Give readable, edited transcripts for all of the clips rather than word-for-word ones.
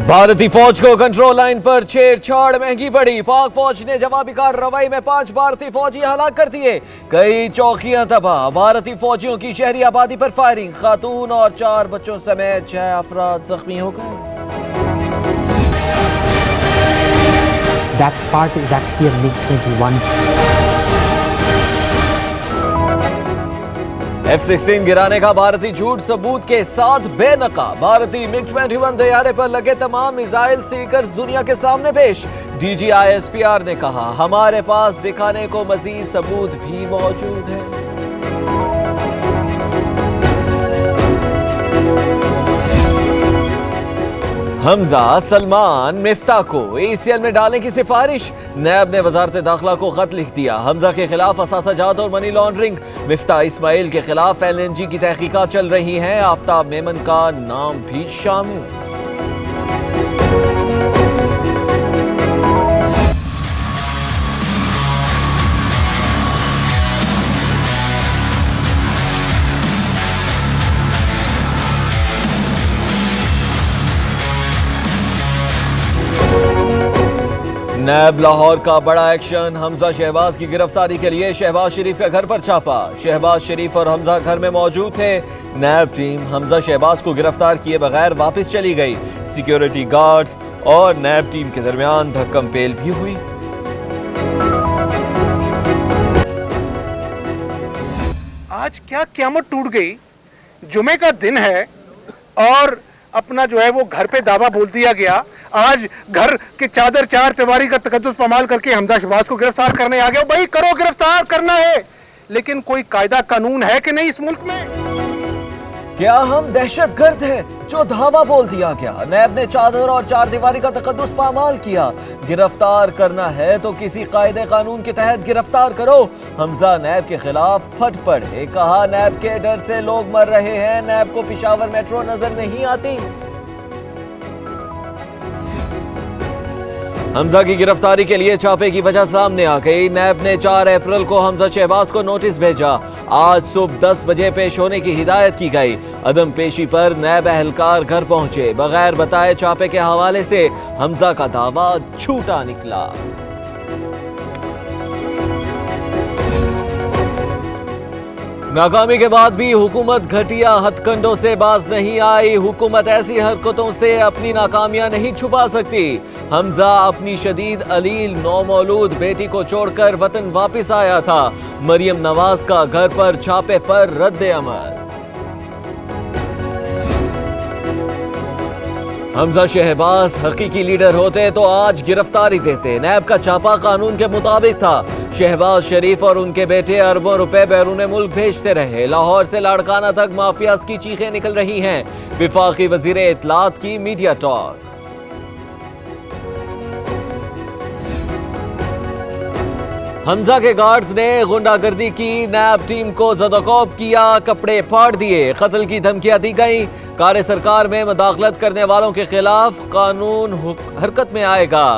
भारतीय फौज को कंट्रोल लाइन पर छेड़छाड़ महंगी पड़ी। पाक फौज ने जवाबी कार्रवाई में 5 भारतीय फौजी हलाक कर दिए। कई चौकियां तबाह। भारतीय फौजियों की शहरी आबादी पर फायरिंग। खातून और 4 बच्चों समेत 6 अफराद जख्मी हो गए। That part is actually a MiG-21. F-16 गिराने का भारतीय झूठ सबूत के साथ बेनकाब। भारतीय MiG-21 तैयारे पर लगे तमाम मिसाइल सीकर्स दुनिया के सामने पेश। DGISPR ने कहा, हमारे पास दिखाने को मजीद सबूत भी मौजूद है। हमजा, सलमान, मिफ्ता को ACL में डालने की सिफारिश। नैब ने वजारत दाखिला को खत लिख दिया। हमजा के खिलाफ असासाजात और मनी लॉन्ड्रिंग, मिफ्ता इस्माइल के खिलाफ LNG की तहकीकात चल रही हैं। आफ्ताब मेमन का नाम भी शामिल। नैब लाहौर का बड़ा एक्शन। हमजा शहबाज की गिरफ्तारी के लिए शहबाज शरीफ के घर पर छापा। शहबाज शरीफ और हमजा घर में मौजूद थे। नैब टीम हमजा शहबाज को गिरफ्तार किए बगैर वापस चली गई। सिक्योरिटी गार्ड्स और नैब टीम के दरमियान धक्कम पेल भी हुई। आज क्या क़यामत टूट गई। जुमे का दिन है और अपना जो है वो घर पे दावा बोल दिया गया। आज घर के चादर चार दीवारी का तकद्दुस पमाल करके हमजा शहबाज को गिरफ्तार करने आ गए। भाई करो, गिरफ्तार करना है, लेकिन कोई कायदा कानून है कि नहीं इस मुल्क में? क्या हम दहशतगर्द हैं जो धावा बोल दिया गया? नैब ने चादर और चार दीवारी का तकद्दुस पामाल किया। गिरफ्तार करना है तो किसी कायदे कानून के तहत गिरफ्तार करो। हमजा नैब के खिलाफ फट पड़े। कहा, नैब के डर से लोग मर रहे हैं। नैब को पेशावर मेट्रो नजर नहीं आती। हमजा की गिरफ्तारी के लिए छापे की वजह सामने आ गई। नैब ने 4 अप्रैल को हमजा शहबाज को नोटिस भेजा। आज सुबह 10 बजे पेश होने की हिदायत की गई। अदम पेशी पर नैब एहलकार घर पहुंचे। बगैर बताए छापे के हवाले से हमजा का दावा झूठा निकला। नाकामी के बाद भी हुकूमत घटिया हथकंडों से बाज नहीं आई। हुकूमत ऐसी हरकतों से अपनी नाकामियां नहीं छुपा सकती। हमजा अपनी शदीद अलील नौमौलूद बेटी को छोड़कर वतन वापस आया था। मरियम नवाज का घर पर छापे पर रद्द अमल। हमजा शहबाज हकीकी लीडर होते तो आज गिरफ्तारी देते। नैब का छापा कानून के मुताबिक था। शहबाज शरीफ और उनके बेटे अरबों रुपए बैरून मुल्क भेजते रहे। लाहौर से लाड़काना तक माफियाज की चीखें निकल रही हैं। विफाकी वजीर इत्तलात की मीडिया टॉक। हमजा के गार्ड्स ने गुंडागर्दी की। नैब टीम को ज़दोकोब किया, कपड़े फाड़ दिए, कत्ल की धमकियां दी गई। कार्य सरकार में मुदाखलत करने वालों के खिलाफ कानून हरकत में आएगा।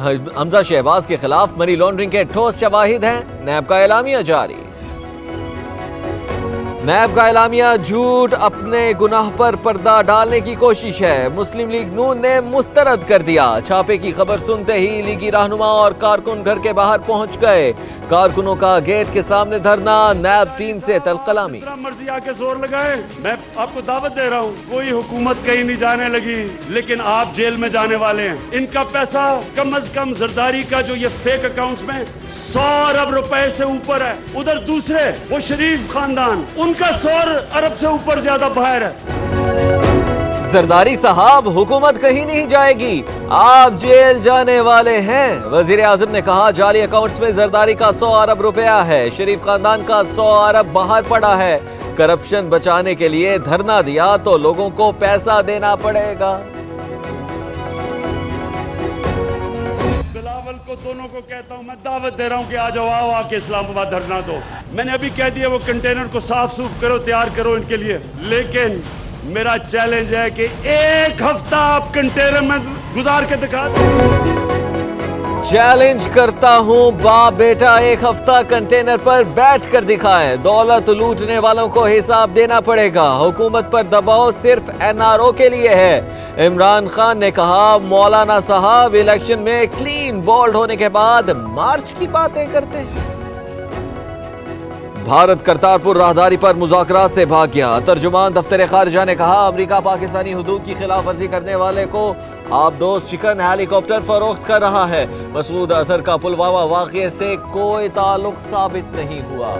हमजा शहबाज के खिलाफ मनी लॉन्ड्रिंग के ठोस शवाहिद हैं। नैब का एलामिया जारी। नैब का एलामिया झूठ, अपने गुनाह पर पर्दा डालने की कोशिश है। मुस्लिम लीग नून ने मुस्तरद कर दिया। छापे की खबर सुनते ही लीगी रहनुमा और कारकुन घर के बाहर पहुंच गए। कारकुनों का गेट के सामने धरना। नैब टीम से तलकलामी। मर्जी आके जोर लगाए, मैं आपको दावत दे रहा हूँ। कोई हुकूमत कहीं नहीं जाने लगी, लेकिन आप जेल में जाने वाले हैं। इनका पैसा कम से कम जरदारी का जो ये फेक अकाउंट्स में 100 अरब रुपए से ऊपर है। उधर दूसरे वो शरीफ खानदान, उनका 100 अरब से ऊपर ज्यादा बाहर है। जरदारी साहब, हुकूमत कहीं नहीं जाएगी, आप जेल जाने वाले हैं। वजीर आजम ने कहा, जाली अकाउंट्स में जरदारी का 100 अरब रुपया है। शरीफ खानदान का 100 अरब बाहर पड़ा है। करप्शन बचाने के लिए धरना दिया तो लोगों को पैसा देना पड़ेगा। बिलावल को, दोनों को कहता हूं, मैं दावत दे रहा हूं कि आ जाओ, आओ आके इस्लामाबाद धरना दो। मैंने अभी कह दिया वो कंटेनर को साफ सूफ करो, तैयार करो इनके लिए। लेकिन मेरा चैलेंज है कि 1 हफ्ता आप कंटेनर में गुजार के दिखा दो। चैलेंज करता हूं बाप बेटा, एक हफ्ता कंटेनर पर बैठ कर दिखाएं, दौलत लूटने वालों को हिसाब देना पड़ेगा। हुकूमत पर दबाव सिर्फ एनआरओ के लिए है। इमरान खान ने कहा, मौलाना साहब इलेक्शन में क्लीन बोल्ड होने के बाद मार्च की बातें करते। भारत करतारपुर राहदारी पर मुज़ाकरात से भाग गया। तर्जुमान दफ्तर खारिजा ने कहा, अमेरिका पाकिस्तानी हुदूद की खिलाफ वर्जी करने वाले को आबदोज चिकन हेलीकॉप्टर फरोख्त कर रहा है। मसूद अजहर का पुलवामा वाक़ये से कोई ताल्लुक साबित नहीं हुआ।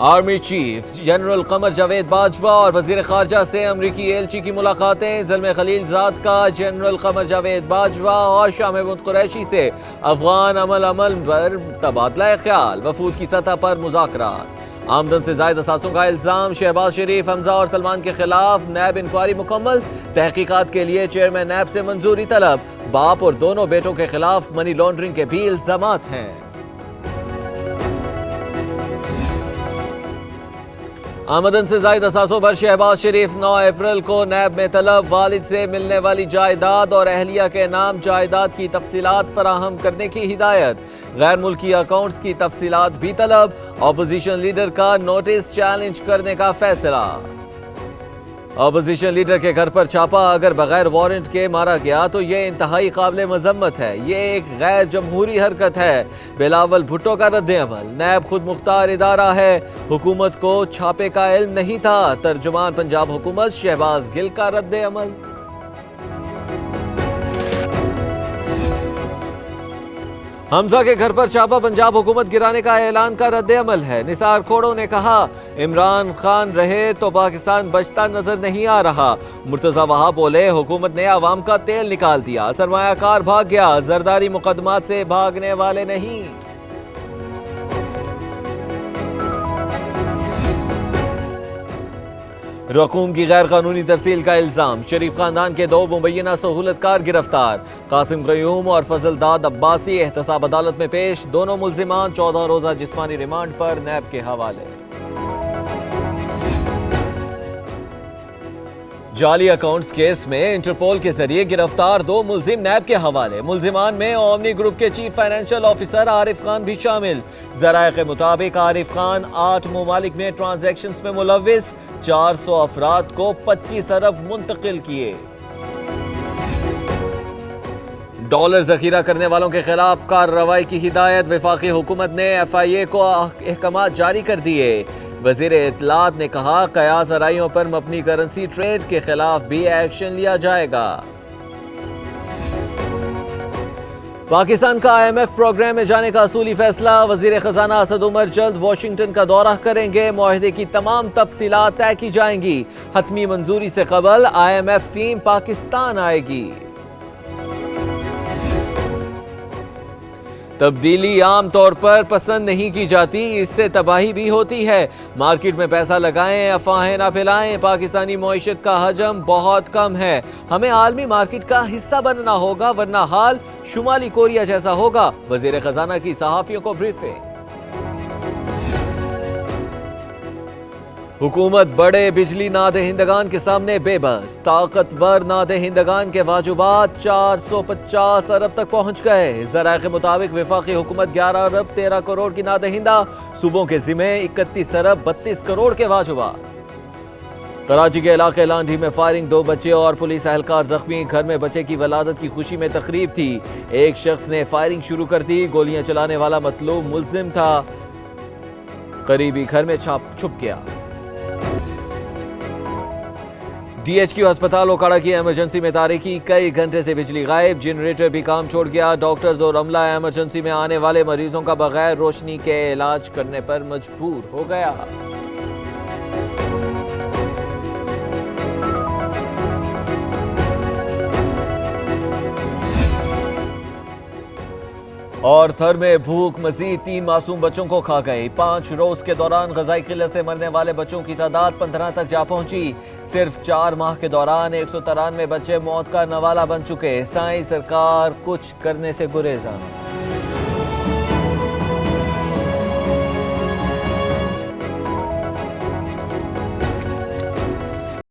Army chief general Qamar Javed Bajwa और वजीर खारजा से अमरीकी एलची की मुलाकातें। ज़ल्मे खलीलजाद का जनरल कमर जावेद बाजवा और शाह महमूद कुरैशी से अफगान अमल पर तबादला ख्याल। वफूद की सतह पर मुज़ाकरात। आमदन से ज़ायद असासों का इल्ज़ाम। शहबाज शरीफ, हमजा और सलमान के खिलाफ नैब इंक्वायरी मुकम्मल। तहकीकात के लिए चेयरमैन नैब से मंजूरी तलब। बाप और दोनों बेटों के खिलाफ मनी लॉन्ड्रिंग के भी इल्ज़ामात हैं। आमदन से ज़ायद असासों पर शहबाज शरीफ 9 अप्रैल को नैब में तलब। वालिद से मिलने वाली जायदाद और अहलिया के नाम जायदाद की तफसीलात फराहम करने की हिदायत। गैर मुल्की अकाउंट्स की तफसीलात भी तलब। अपोजिशन लीडर का नोटिस चैलेंज करने का फैसला। अपोजिशन लीडर के घर पर छापा। अगर बगैर वारंट के मारा गया तो ये इंतहाई काबिल मजम्मत है। ये एक गैर जमहूरी हरकत है। बिलावल भुट्टो का रद्द-ए-अमल। नैब खुद मुख्तार इदारा है, हुकूमत को छापे का इल्म नहीं था। तर्जुमान पंजाब हुकूमत शहबाज गिल का रद्द-ए-अमल। हमजा के घर पर छापा पंजाब हुकूमत गिराने का ऐलान का रद्द-ए-अमल है। निसार खोड़ो ने कहा, इमरान खान रहे तो पाकिस्तान बचता नजर नहीं आ रहा। मुर्तजा वहाब बोले, हुकूमत ने अवाम का तेल निकाल दिया, सरमायाकार भाग गया। जरदारी मुकदमात से भागने वाले नहीं। रकूम की गैर कानूनी तरसील का इल्जाम। शरीफ खानदान के 2 मुबैना सहूलतकार गिरफ्तार। कासिम कयूम और फजलदाद अब्बासी एहतसाब अदालत में पेश। दोनों मुल्जिमान 14 रोजा जिस्मानी रिमांड पर नैब के हवाले। जाली अकाउंट्स केस में इंटरपोल के जरिए गिरफ्तार 2 मुल्जिम नैब के हवाले। मुल्जिमान में ओमनी ग्रुप के chief financial officer Arif Khan भी शामिल। जराये के मुताबिक आरिफ खान 8 ममालिक में ट्रांजैक्शंस में मुलव्विस। 400 अफराद को 25 अरब मुंतकिल किए। डॉलर जखीरा करने वालों के खिलाफ कार्रवाई की हिदायत। वफाकी हुकूमत ने FIA को अहकाम जारी कर दिए। वजीर इत्तलात ने कहा, कयास आराइयों पर मबनी करेंसी ट्रेड के खिलाफ भी एक्शन लिया जाएगा। पाकिस्तान का IMF प्रोग्राम में जाने का असूली फैसला। वजीर खजाना असद उमर जल्द वाशिंगटन का दौरा करेंगे। मुआहदे की तमाम तफसीलात तय की जाएंगी। हतमी मंजूरी से कबल IMF टीम पाकिस्तान आएगी। तब्दीली आम तौर पर पसंद नहीं की जाती, इससे तबाही भी होती है। मार्केट में पैसा लगाएं, अफवाहें ना फैलाएं। पाकिस्तानी मईशत का हजम बहुत कम है। हमें आलमी मार्केट का हिस्सा बनना होगा, वरना हाल शुमाली कोरिया जैसा होगा। वजीर खजाना की सहाफियों को ब्रीफिंग। हुकूमत बड़े बिजली नादहिंदगान के सामने बेबस। ताकतवर नादहिंदगान के वाजुबात 450 अरब तक पहुंच गए। ज़राए के मुताबिक वफाकी हुकूमत 11 अरब 13 करोड़ की नादहिंदा, सूबों के जिम्मे 31 अरब 32 करोड़ के वाजुबात। कराची के इलाके लांढी में फायरिंग, 2 बच्चे और पुलिस एहलकार जख्मी। घर में बच्चे की वलादत की खुशी में तकरीब थी। एक शख्स ने फायरिंग शुरू कर दी। गोलियां चलाने वाला मतलूब मुल्जिम था, करीबी घर में छुप गया। DHQ अस्पताल ओकाड़ा की इमरजेंसी में तारीकी, कई घंटे से बिजली गायब। जनरेटर भी काम छोड़ गया। डॉक्टर्स और अमला इमरजेंसी में आने वाले मरीजों का बगैर रोशनी के इलाज करने पर मजबूर हो गया। और थर में भूख मजीद 3 मासूम बच्चों को खा गई। 5 रोज के दौरान ग़ज़ाई किल्लत से मरने वाले बच्चों की तादाद 15 तक जा पहुंची। सिर्फ 4 माह के दौरान 193 बच्चे मौत का नवाला बन चुके। साईं सरकार कुछ करने से गुरेज़ान।